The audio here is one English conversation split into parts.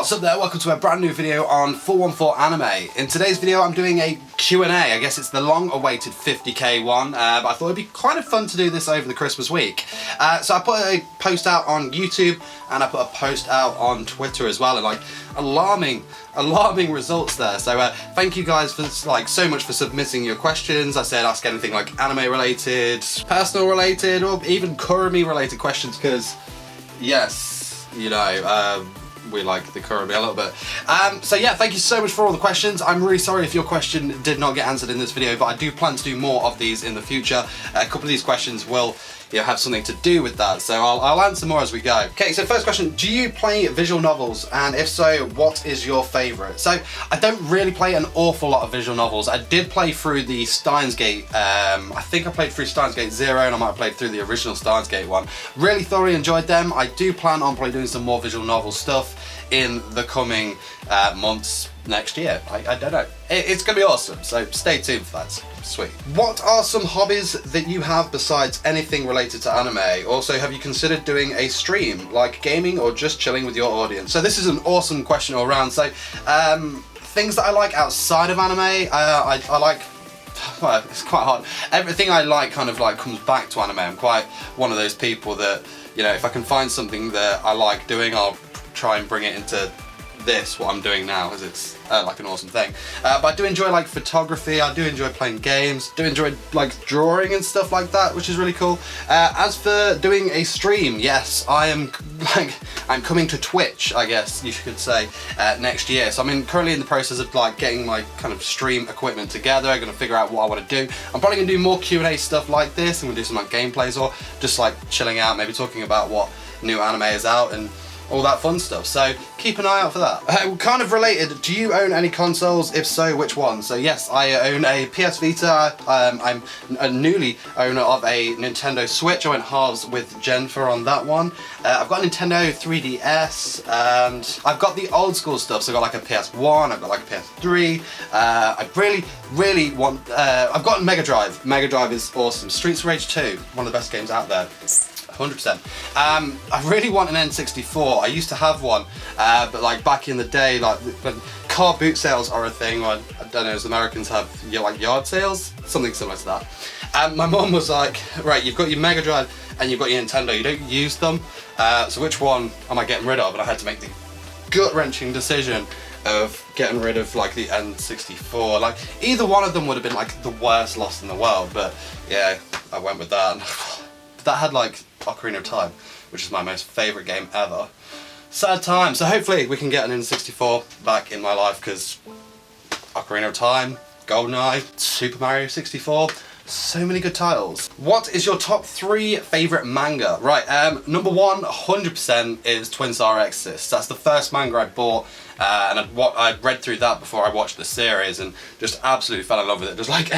What's up there? Welcome to a brand new video on 414 Anime. In today's video I'm doing a Q&A. I guess it's the long awaited 50k one, but I thought it'd be kind of fun to do this over the Christmas week. So I put a post out on YouTube and I put a post out on Twitter as well, and like alarming results there. So thank you guys for so much for submitting your questions. I said ask anything like anime related, personal related, or even Kurumi related questions, because yes, you know, we like the Kurumi a little bit. So yeah, thank you so much for all the questions. I'm really sorry if your question did not get answered in this video, but I do plan to do more of these in the future. A couple of these questions will have something to do with that, so I'll answer more as we go. Okay, so first question, do you play visual novels, and if so, what is your favourite? So I don't really play an awful lot of visual novels. I did play through the Steins Gate, I think I played through Steins Gate 0, and I might have played through the original Steins Gate one. Really thoroughly enjoyed them. I do plan on probably doing some more visual novel stuff in the coming months next year. I don't know. It's gonna be awesome, so stay tuned for that. Sweet. What are some hobbies that you have besides anything related to anime? Also, have you considered doing a stream, like gaming or just chilling with your audience? So this is an awesome question all around. So things that I like outside of anime, I like, well, it's quite hard. Everything I like kind of like comes back to anime. I'm quite one of those people that, you know, if I can find something that I like doing, I'll try and bring it into this, what I'm doing now, because it's like an awesome thing. But I do enjoy like photography, I do enjoy playing games, do enjoy like drawing and stuff like that, which is really cool. As for doing a stream, yes, I'm coming to Twitch, I guess you could say, next year. So I'm currently in the process of like getting my kind of stream equipment together. I'm gonna figure out what I want to do. I'm probably gonna do more Q&A stuff like this, and we'll do some like gameplays or just like chilling out, maybe talking about what new anime is out and all that fun stuff, so keep an eye out for that. Kind of related, do you own any consoles? If so, which ones? So yes, I own a PS Vita, I'm a newly owner of a Nintendo Switch. I went halves with Jennifer on that one. I've got a Nintendo 3DS, and I've got the old school stuff, so I've got like a PS1, I've got like a PS3, I really want, I've got a Mega Drive. Mega Drive is awesome. Streets of Rage 2, one of the best games out there. 100%. I really want an N64. I used to have one, but like back in the day, like when car boot sales are a thing, or I don't know, as Americans have like yard sales, something similar to that. My mum was like, right, you've got your Mega Drive and you've got your Nintendo, you don't use them, so which one am I getting rid of? And I had to make the gut-wrenching decision of getting rid of like the N64. Like either one of them would have been like the worst loss in the world, but yeah, I went with that. And that had like Ocarina of Time, which is my most favourite game ever. Sad time. So hopefully we can get an N64 back in my life, because Ocarina of Time, GoldenEye, Super Mario 64, so many good titles. What is your top 3 favourite manga? Right, number 1, 100% is Twin Star Exorcist. That's the first manga I bought, and I read through that before I watched the series, and just absolutely fell in love with it. Just like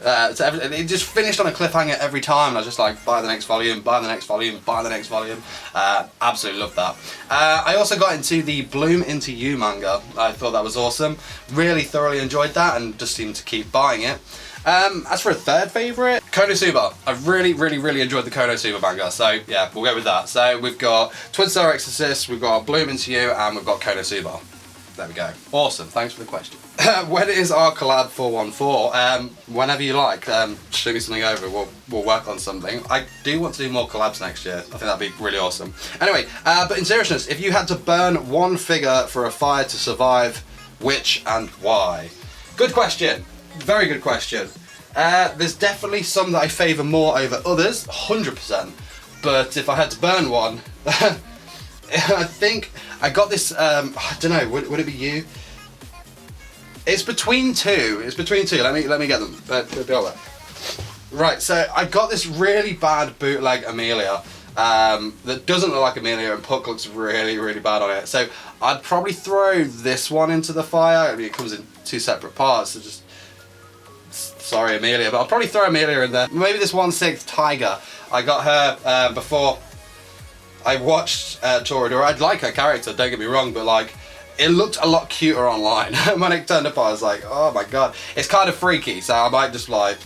it just finished on a cliffhanger every time. I was just like, buy the next volume, buy the next volume, buy the next volume. Absolutely love that. I also got into the Bloom Into You manga. I thought that was awesome. Really thoroughly enjoyed that, and just seemed to keep buying it. As for a third favourite, Konosuba. I really enjoyed the Konosuba manga, so yeah, we'll go with that. So we've got Twin Star Exorcist, we've got Bloom Into You, and we've got Konosuba. There we go. Awesome, thanks for the question. When is our collab 414? Whenever you like. Shoot me something over, we'll work on something. I do want to do more collabs next year. I think that'd be really awesome. Anyway, but in seriousness, if you had to burn one figure for a fire to survive, which and why? Good question. Very good question. There's definitely some that I favour more over others, 100%. But if I had to burn one, I think I got this, I don't know, would it be you? It's between two. It's between two. Let me get them. It'll be alright. Right, so I got this really bad bootleg Amelia that doesn't look like Amelia, and Puck looks really bad on it. So I'd probably throw this one into the fire. I mean, it comes in 2 separate parts, so just sorry Amelia, but I'll probably throw Amelia in there. Maybe this 1/6 Tiger. I got her before I watched Toradora. I'd like her character, don't get me wrong, but like, it looked a lot cuter online. When it turned up, I was like, oh my god. It's kind of freaky, so I might just like,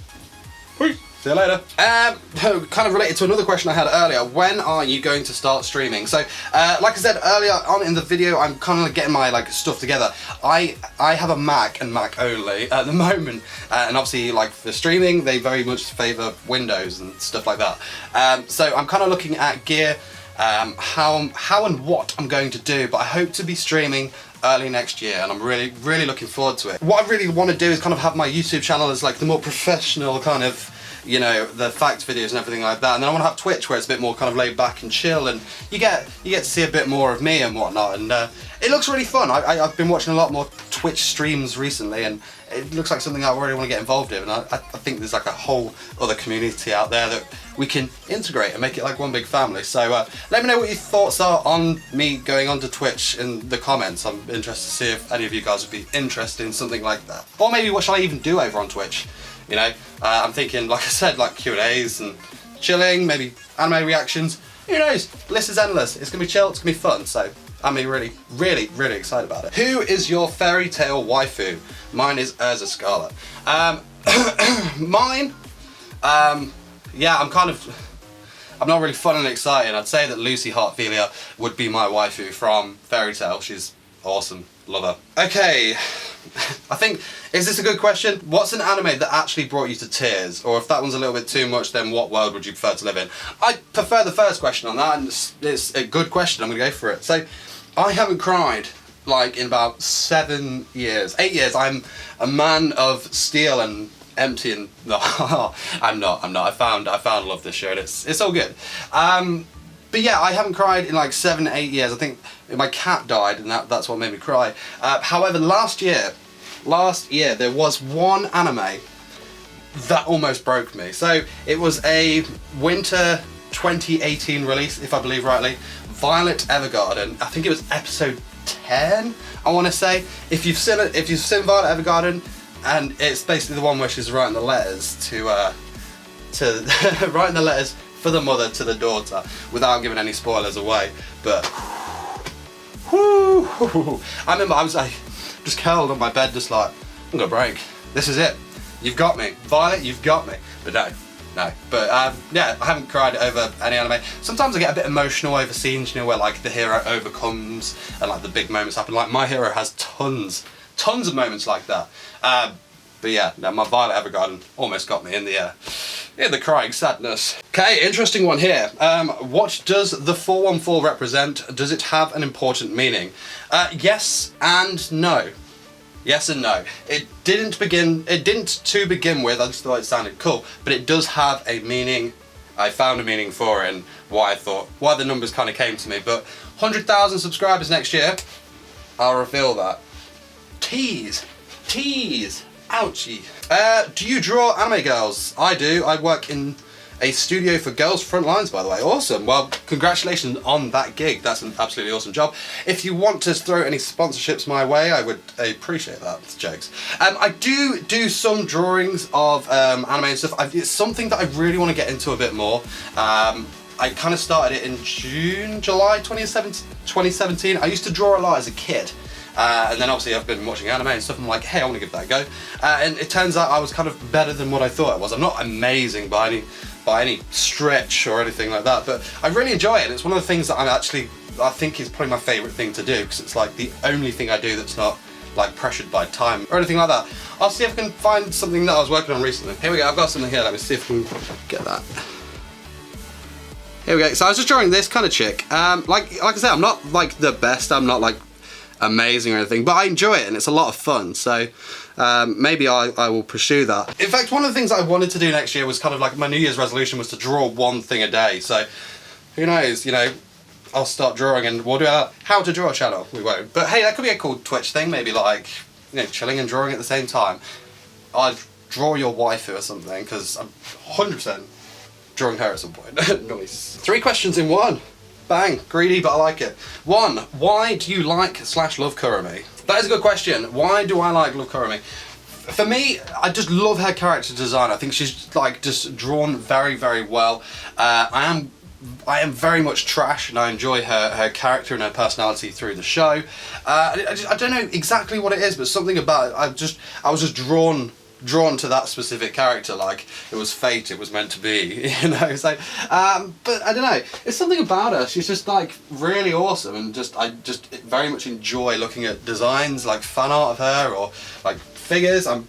See you later. Kind of related to another question I had earlier, when are you going to start streaming? So, like I said earlier on in the video, I'm kind of getting my like stuff together. I have a Mac and Mac only at the moment, and obviously like for streaming, they very much favour Windows and stuff like that. So I'm kind of looking at gear, how and what I'm going to do, but I hope to be streaming early next year, and I'm really looking forward to it. What I really want to do is kind of have my YouTube channel as like the more professional kind of, you know, the fact videos and everything like that, and then I want to have Twitch where it's a bit more kind of laid back and chill, and you get to see a bit more of me and whatnot, and it looks really fun. I've been watching a lot more Twitch streams recently, and it looks like something I really want to get involved in, and I think there's like a whole other community out there that we can integrate and make it like one big family. So let me know what your thoughts are on me going onto Twitch in the comments. I'm interested to see if any of you guys would be interested in something like that. Or maybe what shall I even do over on Twitch? You know, I'm thinking, like I said, like Q&As and chilling, maybe anime reactions. Who knows? The list is endless. It's going to be chill, it's going to be fun, so I'm really excited about it. Who is your fairy tale waifu? Mine is Urza Scarlet. Mine, yeah, I'm not really fun and exciting. I'd say that Lucy Heartfilia would be my waifu from Fairy Tail. She's awesome, love her. Okay, I think, is this a good question? What's an anime that actually brought you to tears? Or if that one's a little bit too much, then what world would you prefer to live in? I prefer the first question on that, and it's a good question, I'm gonna go for it. So, I haven't cried like in about 7 years, 8 years. I'm a man of steel and empty, and no, I'm not. I found love this year, and it's all good. But yeah, I haven't cried in like 7, 8 years. I think my cat died, and that's what made me cry. However, last year there was one anime that almost broke me. So it was a winter 2018 release, if I believe rightly, Violet Evergarden. I think it was episode 10, I want to say. If you've seen Violet Evergarden, and it's basically the one where she's writing the letters to writing the letters for the mother to the daughter, without giving any spoilers away. But whoo, I remember I was like just curled on my bed, just like, I'm gonna break. This is it. You've got me, Violet. You've got me. But no. But yeah, I haven't cried over any anime. Sometimes I get a bit emotional over scenes, you know, where like the hero overcomes and like the big moments happen. Like My Hero has tons of moments like that. But yeah, no, my Violet Evergarden almost got me in the crying sadness. Okay, interesting one here. What does the 414 represent? Does it have an important meaning? Yes and no. Yes and no. It didn't to begin with, I just thought it sounded cool, but it does have a meaning. I found a meaning for it, and why the numbers kind of came to me. But 100,000 subscribers next year, I'll reveal that. Tease. Ouchie. Do you draw anime girls? I do. I work in a studio for Girls Front Lines, by the way. Awesome. Well, congratulations on that gig. That's an absolutely awesome job. If you want to throw any sponsorships my way, I would appreciate that. It's jokes. I do some drawings of anime and stuff. It's something that I really want to get into a bit more. I kind of started it in July 2017. I used to draw a lot as a kid. And then obviously I've been watching anime and stuff, and I'm like, hey, I want to give that a go. And it turns out I was kind of better than what I thought I was. I'm not amazing by any stretch or anything like that, but I really enjoy it. It's one of the things that I think is probably my favourite thing to do, because it's like the only thing I do that's not like pressured by time or anything like that. I'll see if I can find something that I was working on recently. Here we go, I've got something here, let me see if we can get that. Here we go, so I was just drawing this kind of chick. Like I said, I'm not like the best, I'm not like amazing or anything, but I enjoy it and it's a lot of fun, so maybe I will pursue that. In fact, one of the things I wanted to do next year was kind of like my New Year's resolution was to draw one thing a day, so who knows, you know, I'll start drawing and we'll do a how to draw channel. We won't, but hey, that could be a cool Twitch thing, maybe like, you know, chilling and drawing at the same time. I'd draw your waifu or something, because I'm 100% drawing her at some point. Nice. 3 questions in one. Bang, greedy, but I like it. 1, why do you like / love Kurumi? That is a good question. Why do I love Kurumi? For me, I just love her character design. I think she's like just drawn very, very well. I am very much trash, and I enjoy her character and her personality through the show. I don't know exactly what it is, but something about it, I was just drawn drawn to that specific character, like it was fate, it was meant to be, you know. So but I don't know, it's something about her, she's just like really awesome, and I just very much enjoy looking at designs, like fan art of her or like figures. I'm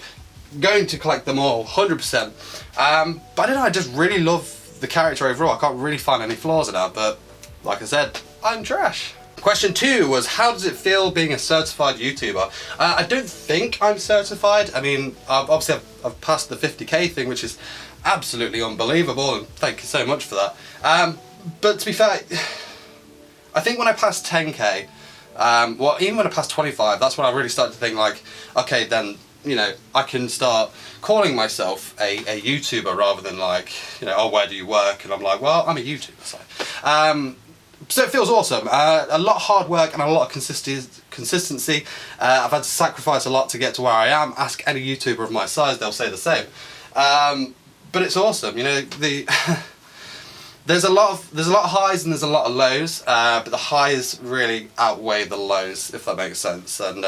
going to collect them all 100%, but I don't know, I just really love the character overall. I can't really find any flaws in her, but like I said, I'm trash. Question 2 was, how does it feel being a certified YouTuber? I don't think I'm certified. I mean, obviously I've passed the 50k thing, which is absolutely unbelievable, and thank you so much for that. But to be fair, I think when I passed 10k, well, even when I passed 25, that's when I really started to think like, okay, then, you know, I can start calling myself a YouTuber rather than like, you know, oh, where do you work? And I'm like, well, I'm a YouTuber, so it feels awesome. A lot of hard work and a lot of consistency. I've had to sacrifice a lot to get to where I am. Ask any YouTuber of my size, they'll say the same. But it's awesome, you know. There's a lot of highs and there's a lot of lows, but the highs really outweigh the lows, if that makes sense. And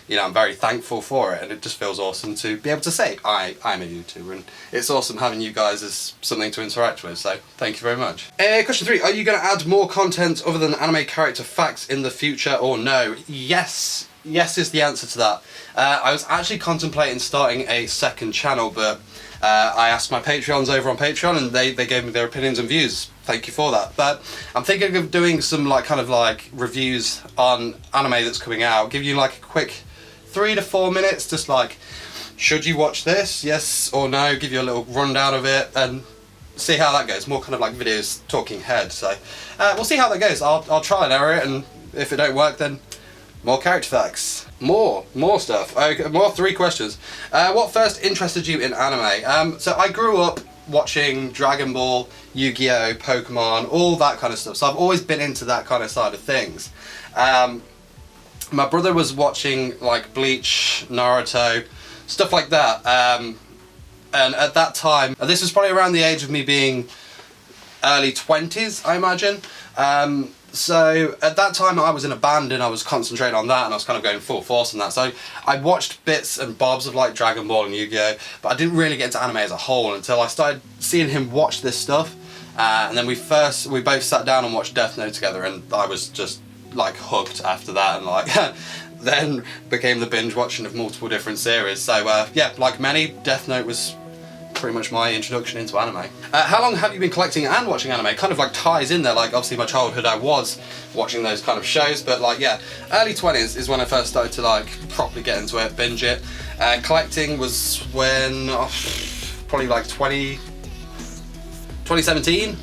you know, I'm very thankful for it, and it just feels awesome to be able to say I'm a YouTuber, and it's awesome having you guys as something to interact with, so thank you very much. Question 3, are you going to add more content other than anime character facts in the future, or no? Yes is the answer to that. I was actually contemplating starting a second channel, but I asked my Patreons over on Patreon, and they gave me their opinions and views. Thank you for that. But I'm thinking of doing some like kind of like reviews on anime that's coming out, give you like a quick 3 to 4 minutes, just like, should you watch this, yes or no, give you a little rundown of it and see how that goes. More kind of like videos, talking head. So we'll see how that goes. I'll try and error it, and if it don't work, then more character facts, more stuff. Okay, more 3 questions. What first interested you in anime? So I grew up watching Dragon Ball, Yu-Gi-Oh, Pokemon, all that kind of stuff, so I've always been into that kind of side of things. My brother was watching like Bleach, Naruto, stuff like that, and at that time, this was probably around the age of me being early 20s, I imagine. So at that time I was in a band and I was concentrating on that, and I was kind of going full force on that. So I watched bits and bobs of like Dragon Ball and Yu-Gi-Oh, but I didn't really get into anime as a whole until I started seeing him watch this stuff. And then we both sat down and watched Death Note together, and I was just like hooked after that, and like then became the binge watching of multiple different series. So yeah, like many, Death Note was pretty much my introduction into anime. How long have you been collecting and watching anime? Kind of like ties in there, like obviously my childhood I was watching those kind of shows, but like yeah, early 20s is when I first started to like properly get into it, binge it. Collecting was when probably like 2017.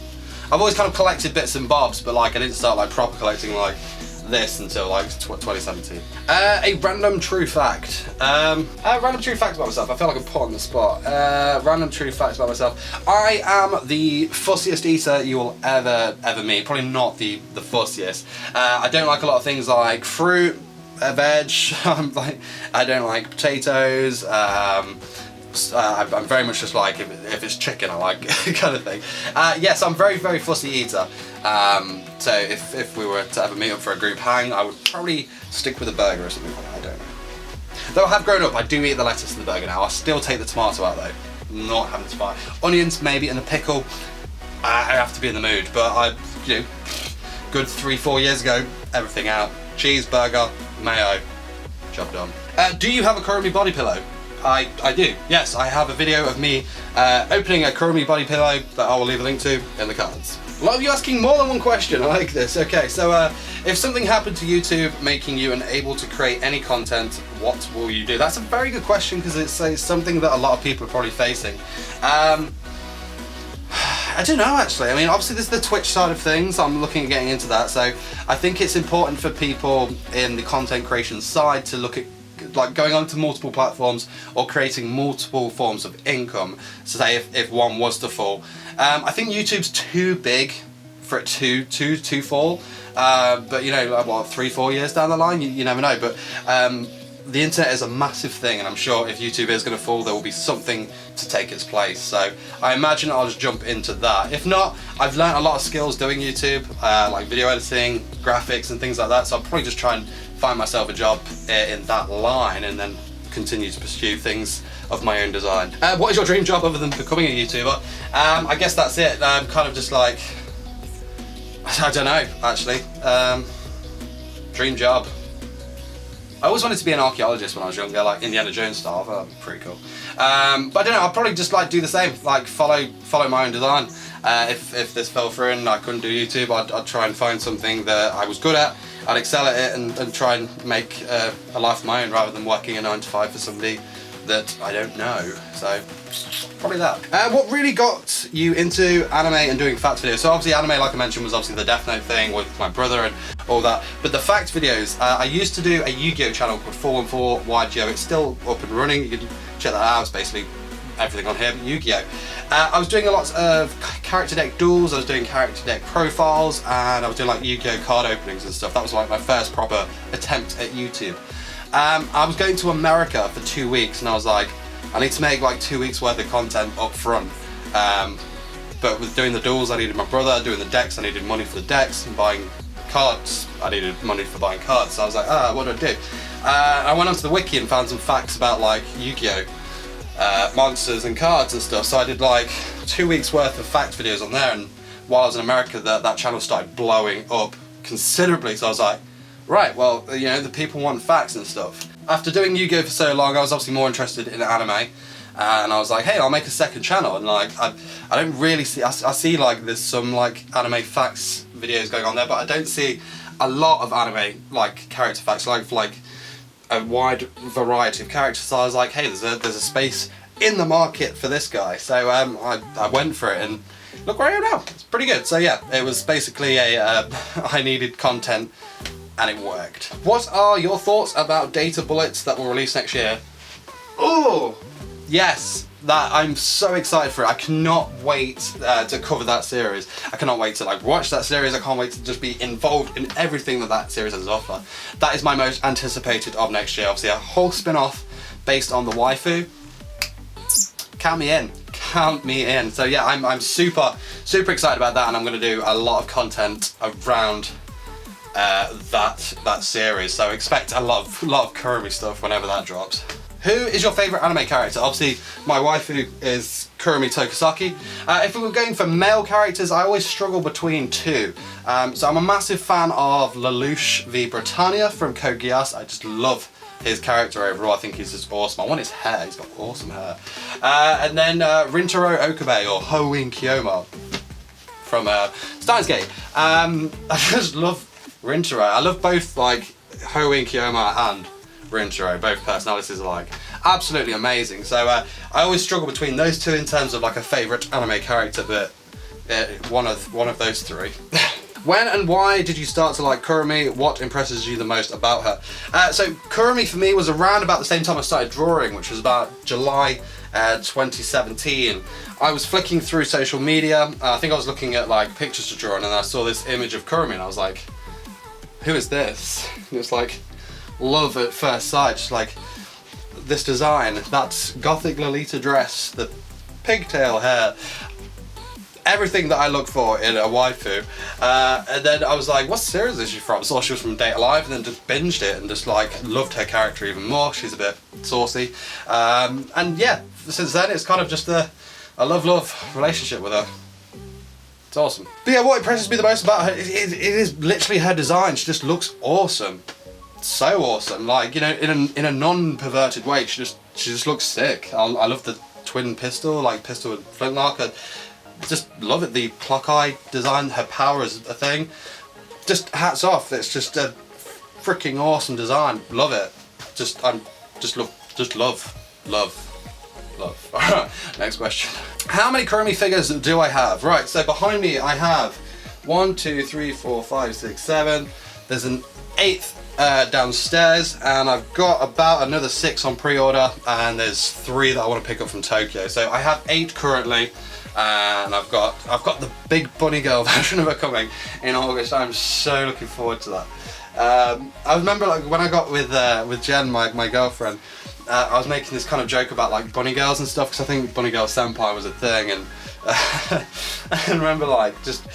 I've always kind of collected bits and bobs, but like I didn't start like proper collecting like this until like 2017. A random true fact. Random true fact about myself. I feel like I'm put on the spot. Random true facts about myself. I am the fussiest eater you will ever meet. Probably not the fussiest. I don't like a lot of things like fruit, veg. I don't like potatoes. I'm very much just like, if it's chicken I like, kind of thing. Yes, I'm very fussy eater. So if we were to ever meet up for a group hang, I would probably stick with a burger or something like that, I don't know. Though I have grown up, I do eat the lettuce in the burger now. I still take the tomato out though. Not having to buy. Onions maybe, and a pickle, I have to be in the mood, but you know, good 3-4 years ago, everything out. Cheeseburger, mayo, job done. Do you have a Kurumi body pillow? I do, yes. I have a video of me opening a Kurumi body pillow that I will leave a link to in the cards. A lot of you asking more than one question, I like this. Okay, so if something happened to YouTube making you unable to create any content, what will you do? That's a very good question, because it's something that a lot of people are probably facing. I don't know actually. I mean, obviously there's the Twitch side of things. I'm looking at getting into that, so I think it's important for people in the content creation side to look at like going onto multiple platforms or creating multiple forms of income. So say if one was to fall, I think YouTube's too big for it to fall. But you know, like, what, 3-4 years down the line, you never know. But the internet is a massive thing, and I'm sure if YouTube is going to fall, there will be something to take its place. So I imagine I'll just jump into that. If not, I've learned a lot of skills doing YouTube, like video editing, graphics and things like that. So I'll probably just try and find myself a job in that line and then continue to pursue things of my own design. What is your dream job other than becoming a YouTuber? I guess that's it. Kind of just like, I don't know, actually. Dream job. I always wanted to be an archaeologist when I was younger, like Indiana Jones style. I thought that'd be pretty cool. But I don't know, I'd probably just like do the same, like follow my own design. If this fell through and I couldn't do YouTube, I'd try and find something that I was good at. I'd excel at it and try and make a life of my own rather than working a 9 to 5 for somebody that I don't know. So probably that. What really got you into anime and doing facts videos? So obviously anime, like I mentioned, was obviously the Death Note thing with my brother and all that. But the facts videos, I used to do a Yu-Gi-Oh channel called 414 YGO. It's still up and running. You can check that out. It's basically everything on here but Yu-Gi-Oh. I was doing a lot of character deck duels, I was doing character deck profiles, and I was doing like Yu-Gi-Oh card openings and stuff. That was like my first proper attempt at YouTube. I was going to America for 2 weeks and I was like, I need to make like 2 weeks worth of content up front. But with doing the duels, I needed my brother. Doing the decks, I needed money for the decks. And buying cards, I needed money for buying cards. So I was like, what do I do? I went onto the wiki and found some facts about like Yu-Gi-Oh! Monsters and cards and stuff. So I did like 2 weeks worth of fact videos on there, and while I was in America that channel started blowing up considerably. So I was like, right, well, you know, the people want facts and stuff. After doing Yu-Gi-Oh for so long, I was obviously more interested in anime, and I was like, hey, I'll make a second channel. And like I don't really see, I see like there's some like anime facts videos going on there, but I don't see a lot of anime like character facts, like a wide variety of characters. So I was like, hey, there's a space in the market for this guy. So I went for it, and look where I am now. It's pretty good. So yeah, it was basically a I needed content, and it worked. What are your thoughts about Data Bullets that will release next year? Oh, yes. That I'm so excited for it. I cannot wait to cover that series. I cannot wait to like watch that series. I can't wait to just be involved in everything that series has to offer. That is my most anticipated of next year. Obviously a whole spin-off based on the waifu. Count me in. Count me in. So yeah, I'm super excited about that, and I'm going to do a lot of content around that series. So expect a lot of Kurumi stuff whenever that drops. Who is your favourite anime character? Obviously, my waifu is Kurumi Tokisaki. If we were going for male characters, I always struggle between two. So I'm a massive fan of Lelouch v Britannia from Code Geass. I just love his character overall. I think he's just awesome. I want his hair, he's got awesome hair. And then Rintaro Okabe, or Hoin Kiyoma from Steins Gate. I just love Rintaro. I love both like Hoin Kiyoma and Rintaro. Both personalities are like absolutely amazing. So I always struggle between those two in terms of like a favourite anime character, but one of those three. When and why did you start to like Kurumi? What impresses you the most about her? So Kurumi for me was around about the same time I started drawing, which was about July 2017. I was flicking through social media. I think I was looking at like pictures to draw, and then I saw this image of Kurumi, and I was like, who is this? And it's like love at first sight, just like this design, that gothic Lolita dress, the pigtail hair, everything that I look for in a waifu. And then I was like, what series is she from? Saw she was from Date A Live, and then just binged it and just like loved her character even more. She's a bit saucy. And yeah, since then it's kind of just a love relationship with her. It's awesome. But yeah, what impresses me the most about her, it is literally her design. She just looks awesome. So awesome, like, you know, in a non-perverted way. She just looks sick. I love the twin pistol, like pistol and flintlock. I just love it. The clock eye design, her power is a thing. Just hats off. It's just a freaking awesome design. Love it. Love. Next question. How many Kurumi figures do I have? Right, so behind me I have 1, 2, 3, 4, 5, 6, 7. There's an 8th downstairs, and I've got about another 6 on pre-order, and there's 3 that I want to pick up from Tokyo. So I have 8 currently, and I've got the big bunny girl version of her coming in August. I'm so looking forward to that. I remember like when I got with Jen, my girlfriend, I was making this kind of joke about like bunny girls and stuff, because I think bunny girl senpai was a thing, and I remember like just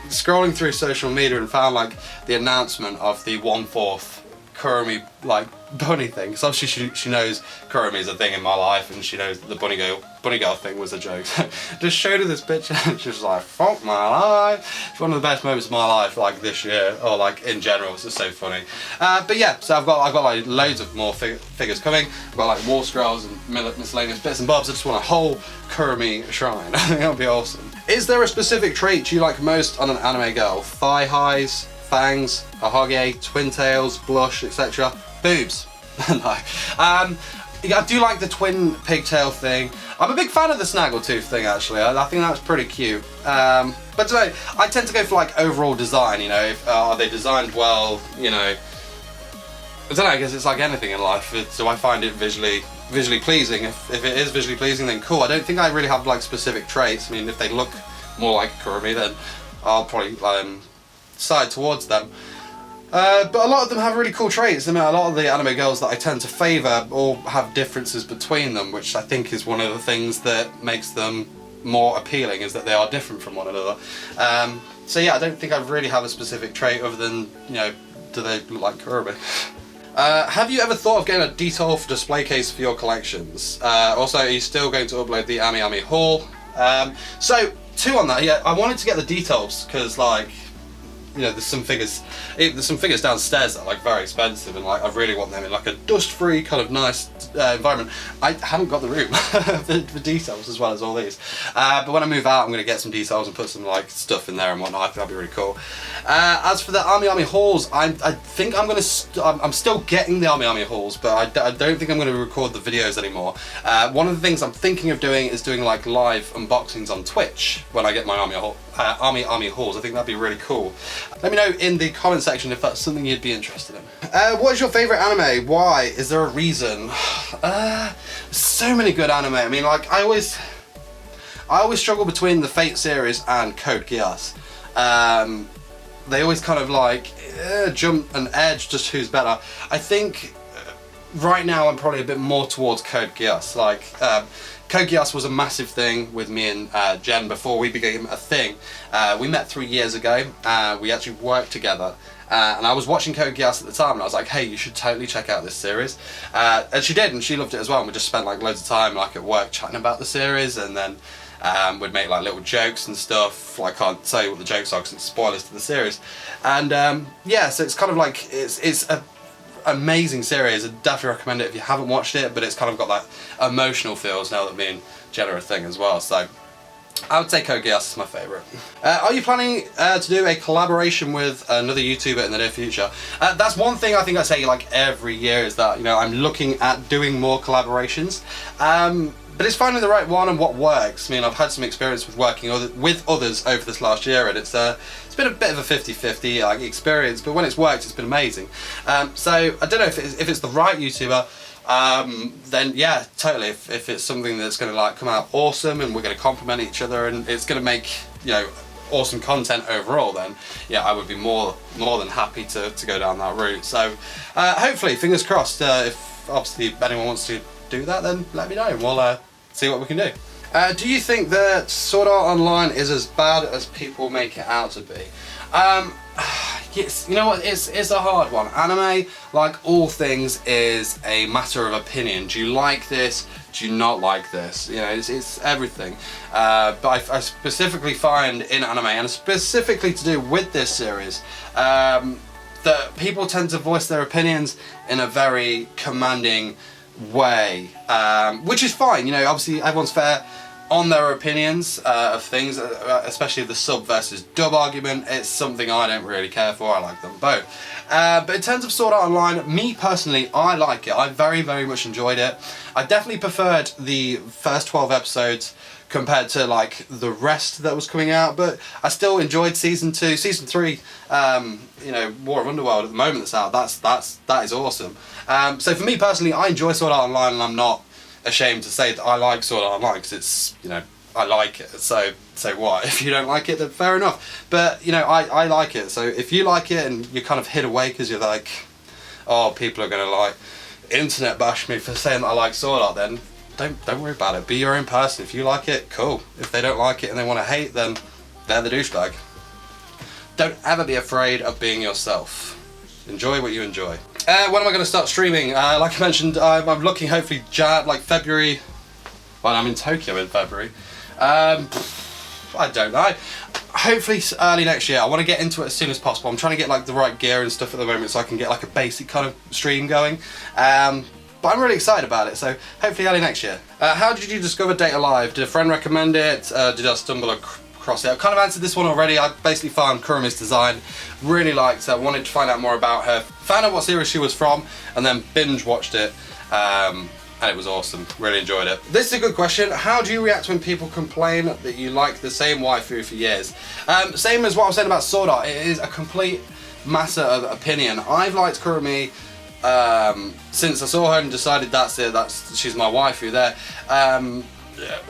scrolling through social media and found like the announcement of the 1/4 Kurumi like bunny thing, because obviously she knows Kurumi is a thing in my life, and she knows that the bunny girl thing was a joke. Just showed her this picture, and she was like, fuck my life. It's one of the best moments of my life, like this year, or like in general. It's just so funny. But yeah, so I've got like loads of more figures coming. I've got like wall scrolls and miscellaneous bits and bobs. I just want a whole Kurumi shrine. I think that would be awesome. Is there a specific trait you like most on an anime girl? Thigh highs, fangs, a hoge, twin tails, blush, etc. Boobs. No. I do like the twin pigtail thing. I'm a big fan of the snaggletooth thing, actually. I think that's pretty cute. But today, I tend to go for like overall design, you know, if, are they designed well, you know. I don't know, I guess it's like anything in life. Do I find it visually pleasing? If it is visually pleasing, then cool. I don't think I really have like specific traits. I mean, if they look more like Kurumi, then I'll probably side towards them. But a lot of them have really cool traits. I mean, a lot of the anime girls that I tend to favour all have differences between them, which I think is one of the things that makes them more appealing, is that they are different from one another. So yeah, I don't think I really have a specific trait other than, you know, do they look like Kurumi? Have you ever thought of getting a detail display case for your collections? Also, are you still going to upload the Ami Ami haul? So, two on that. Yeah, I wanted to get the details because, like, you know, there's some figures downstairs that are like very expensive, and like I really want them in like a dust-free kind of nice environment. I haven't got the room for details as well as all these, but when I move out I'm going to get some details and put some like stuff in there and whatnot. I think that'd be really cool. As for the Ami Ami hauls, I think I'm still getting the Ami Ami hauls, but I don't think I'm going to record the videos anymore. One of the things I'm thinking of doing is doing like live unboxings on Twitch when I get my Ami Ami hauls. I think that'd be really cool. Let me know in the comment section if that's something you'd be interested in. What is your favourite anime? Why? Is there a reason? So many good anime. I mean, like I always struggle between the Fate series and Code Geass. They always kind of like jump an edge just who's better. I think right now I'm probably a bit more towards Code Geass. Like Code Geass was a massive thing with me and Jen before we became a thing. We met 3 years ago. We actually worked together. And I was watching Code Geass at the time, and I was like, hey, you should totally check out this series. And she did, and she loved it as well. And we just spent like loads of time like at work chatting about the series, and then we'd make like little jokes and stuff. Like, I can't say what the jokes are because it's spoilers to the series. And yeah, so it's kind of like, it's a amazing series. I definitely recommend it if you haven't watched it, but it's kind of got that emotional feels now that me and Jen are a thing as well. So I would say Code Geass is my favourite. Are you planning to do a collaboration with another YouTuber in the near future? That's one thing I think I say like every year, is that, you know, I'm looking at doing more collaborations. But it's finding the right one and what works. I mean, I've had some experience with working with others over this last year, and it's been a bit of a 50-50 like experience, but when it's worked, it's been amazing. So I don't know if it's the right YouTuber. Then yeah, totally. If it's something that's going to like come out awesome and we're going to complement each other and it's going to make, you know, awesome content overall, then yeah, I would be more than happy to go down that route. So hopefully, fingers crossed. If obviously anyone wants to do that, then let me know and we'll see what we can do. Do you think that Sword Art Online is as bad as people make it out to be? Yes, you know what, it's a hard one. Anime, like all things, is a matter of opinion. Do you like this? Do you not like this? You know, it's everything. But I specifically find in anime, and specifically to do with this series, that people tend to voice their opinions in a very commanding way, which is fine. You know, obviously everyone's fair on their opinions of things, especially the sub versus dub argument. It's something I don't really care for. I like them both. But in terms of Sword Art Online, me personally, I like it. I very, very much enjoyed it. I definitely preferred the first 12 episodes compared to like the rest that was coming out, but I still enjoyed season 2. Season 3, you know, War of Underworld at the moment that's out, that is awesome. So for me personally, I enjoy Sword Art Online, and I'm not ashamed to say that I like Sword Art Online, because it's, you know, I like it. So what? If you don't like it, then fair enough. But you know, I like it. So if you like it and you're kind of hid away because you're like, oh, people are gonna like internet bash me for saying that I like Sword Art, then don't worry about it. Be your own person. If you like it, cool. If they don't like it and they want to hate, then they're the douchebag. Don't ever be afraid of being yourself. Enjoy what you enjoy. When am I going to start streaming? Like I mentioned, I'm looking hopefully like February. Well, I'm in Tokyo in February. I don't know. Hopefully early next year. I want to get into it as soon as possible. I'm trying to get like the right gear and stuff at the moment so I can get like a basic kind of stream going. But I'm really excited about it, so hopefully early next year. How did you discover Date Alive? Did a friend recommend it? Did I stumble across it? I've kind of answered this one already. I basically found Kurumi's design, really liked her, wanted to find out more about her, found out what series she was from, and then binge watched it. And it was awesome, really enjoyed it. This is a good question. How do you react when people complain that you like the same waifu for years? Same as what I was saying about Sword Art, it is a complete matter of opinion. I've liked Kurumi since I saw her and decided she's my waifu there.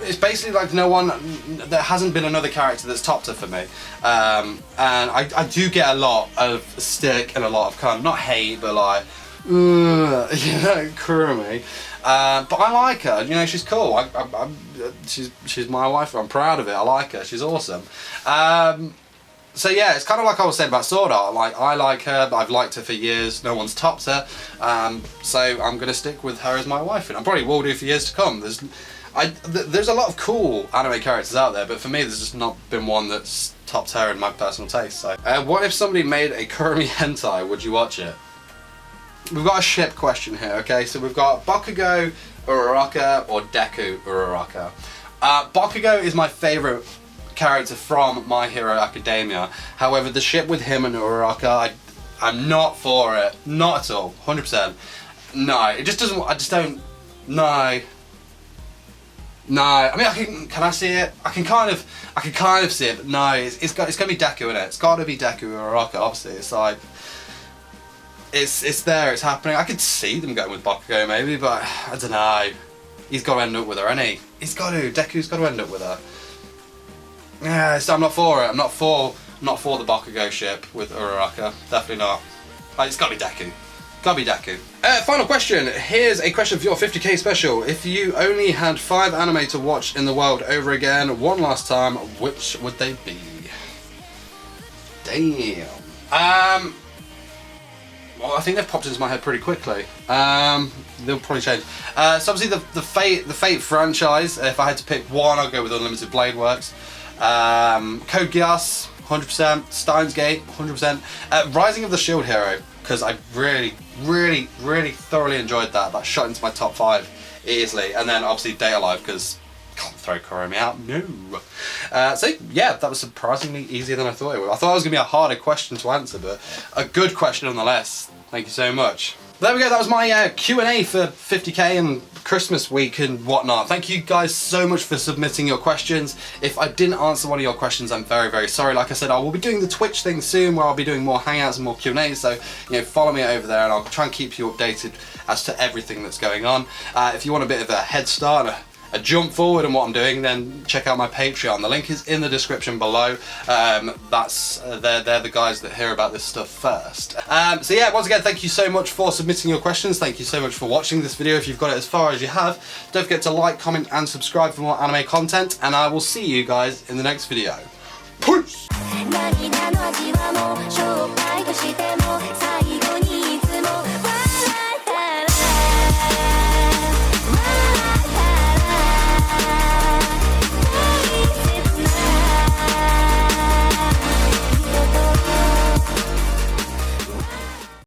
It's basically like there hasn't been another character that's topped her for me. And I do get a lot of stick and a lot of kind of, not hate, but like, you know, Kurumi. But I like her, you know, she's cool. She's my wife, I'm proud of it, I like her, she's awesome. So yeah, it's kind of like I was saying about Sword Art, like I like her, but I've liked her for years, no one's topped her, so I'm going to stick with her as my wife, and I probably will do for years to come. There's a lot of cool anime characters out there, but for me there's just not been one that's topped her in my personal taste. So, what if somebody made a Kurumi hentai, would you watch it? We've got a ship question here, okay? So we've got Bakugo Uraraka or Deku Uraraka. Bakugo is my favourite character from My Hero Academia. However, the ship with him and Uraraka, I'm not for it. Not at all. 100%. No, it just doesn't, I just don't, no. No, I mean, can I see it? I can kind of see it, but no, it's going to be Deku in it. It's got to be Deku Uraraka, obviously. It's like, it's there, it's happening. I could see them going with Bakugo maybe, but I don't know. He's got to end up with her, hasn't he? Deku's got to end up with her. Yeah, so I'm not for it. I'm not for the Bakugo ship with Uraraka. Definitely not. It's got to be Deku. Gotta be Deku. Final question. Here's a question for your 50k special. If you only had 5 anime to watch in the world over again, one last time, which would they be? Damn. Well, I think they've popped into my head pretty quickly. They'll probably change. So obviously the Fate franchise. If I had to pick one, I'd go with Unlimited Blade Works. Code Geass, 100%. Steins Gate, 100%. Rising of the Shield Hero, because I really thoroughly enjoyed that. That shot into my top 5 easily. And then obviously Date Alive, because can't throw Kurumi out, no. So yeah, that was surprisingly easier than I thought it would. I thought it was going to be a harder question to answer, but a good question nonetheless. Thank you so much. There we go, that was my Q&A for 50k and Christmas week and whatnot. Thank you guys so much for submitting your questions. If I didn't answer one of your questions, I'm very sorry. Like I said, I will be doing the Twitch thing soon where I'll be doing more hangouts and more Q&As, so you know, follow me over there and I'll try and keep you updated as to everything that's going on. If you want a bit of a head start and a jump forward in what I'm doing, then check out my Patreon. The link is in the description below. They're the guys that hear about this stuff first. So yeah, once again, thank you so much for submitting your questions. Thank you so much for watching this video. If you've got it as far as you have, don't forget to like, comment, and subscribe for more anime content. And I will see you guys in the next video. Peace!